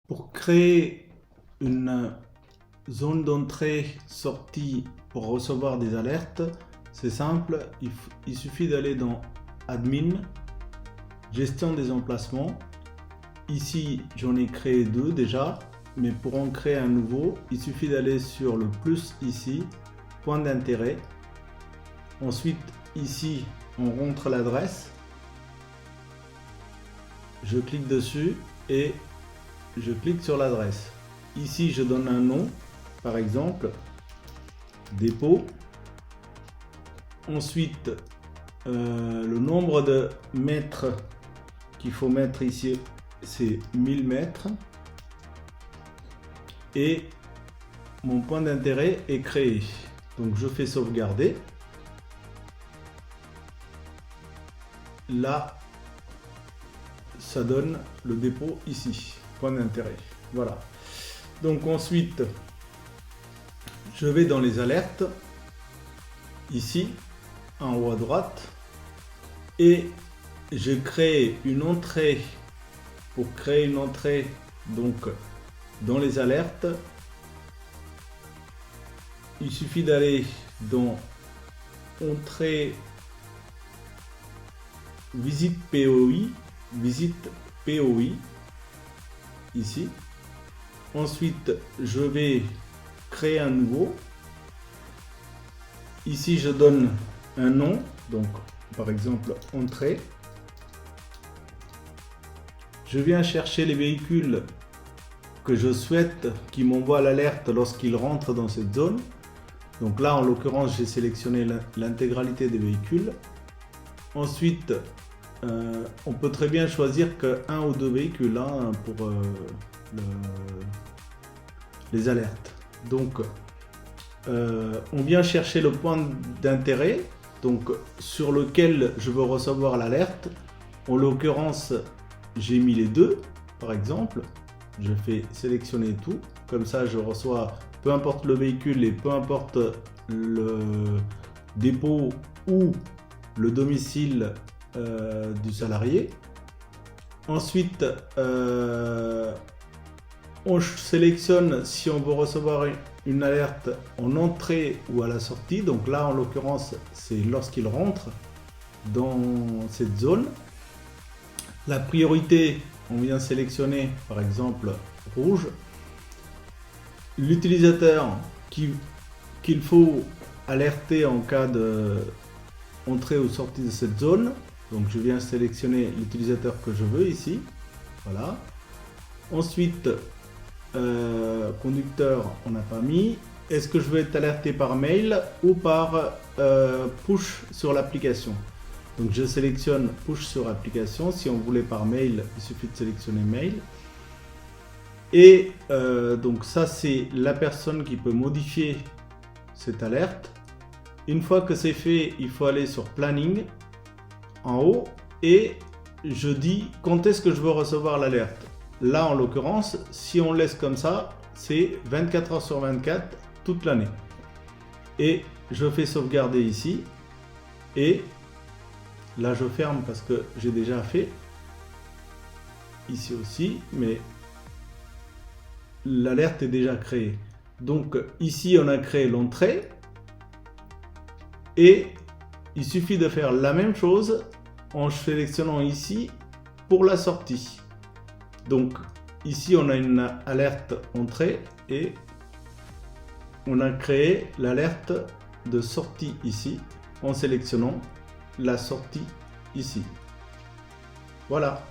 Pour créer une zone d'entrée-sortie pour recevoir des alertes, c'est simple, il suffit d'aller dans Admin, Gestion des emplacements. Ici, j'en ai créé deux déjà, mais pour en créer un nouveau, il suffit d'aller sur le plus ici, point d'intérêt. Ensuite, ici, on rentre l'adresse. Je clique dessus et je clique sur l'adresse. Ici, je donne un nom, par exemple, dépôt. Ensuite, le nombre de mètres qu'il faut mettre ici, c'est 1000 mètres. Et mon point d'intérêt est créé. Donc, je fais sauvegarder. Là, ça donne le dépôt ici, point d'intérêt. Voilà. Donc ensuite, je vais dans les alertes, ici, en haut à droite, et je crée une entrée. Pour créer une entrée, donc dans les alertes, il suffit d'aller dans Entrée, Visite POI, ici. Ensuite, je vais créer un nouveau. Ici, je donne un nom, donc par exemple entrée. Je viens chercher les véhicules que je souhaite qui m'envoient l'alerte lorsqu'ils rentrent dans cette zone. Donc là, en l'occurrence, j'ai sélectionné l'intégralité des véhicules. Ensuite, on peut très bien choisir qu'un ou deux véhicules pour les alertes. Donc, on vient chercher le point d'intérêt, donc sur lequel je veux recevoir l'alerte. En l'occurrence, j'ai mis les deux, par exemple. Je fais sélectionner tout, comme ça je reçois peu importe le véhicule et peu importe le dépôt ou le domicile du salarié. Ensuite, on sélectionne si on veut recevoir une alerte en entrée ou à la sortie. Donc là, en l'occurrence, c'est lorsqu'il rentre dans cette zone. La priorité, on vient sélectionner par exemple rouge. L'utilisateur qu'il faut alerter en cas d'entrée ou sortie de cette zone. Donc je viens sélectionner l'utilisateur que je veux ici. Voilà. Ensuite, conducteur, on n'a pas mis. Est-ce que je veux être alerté par mail ou par push sur l'application? Donc je sélectionne push sur application. Si on voulait par mail, il suffit de sélectionner mail. Et donc ça, c'est la personne qui peut modifier cette alerte. Une fois que c'est fait, il faut aller sur planning en haut et je dis quand est-ce que je veux recevoir l'alerte. Là, en l'occurrence, si on laisse comme ça, c'est 24 heures sur 24 toute l'année. Et je fais sauvegarder ici et là je ferme parce que j'ai déjà fait ici aussi, mais l'alerte est déjà créée. Donc ici on a créé l'entrée et il suffit de faire la même chose en sélectionnant ici pour la sortie. Donc ici on a une alerte entrée et on a créé l'alerte de sortie ici en sélectionnant la sortie ici. Voilà.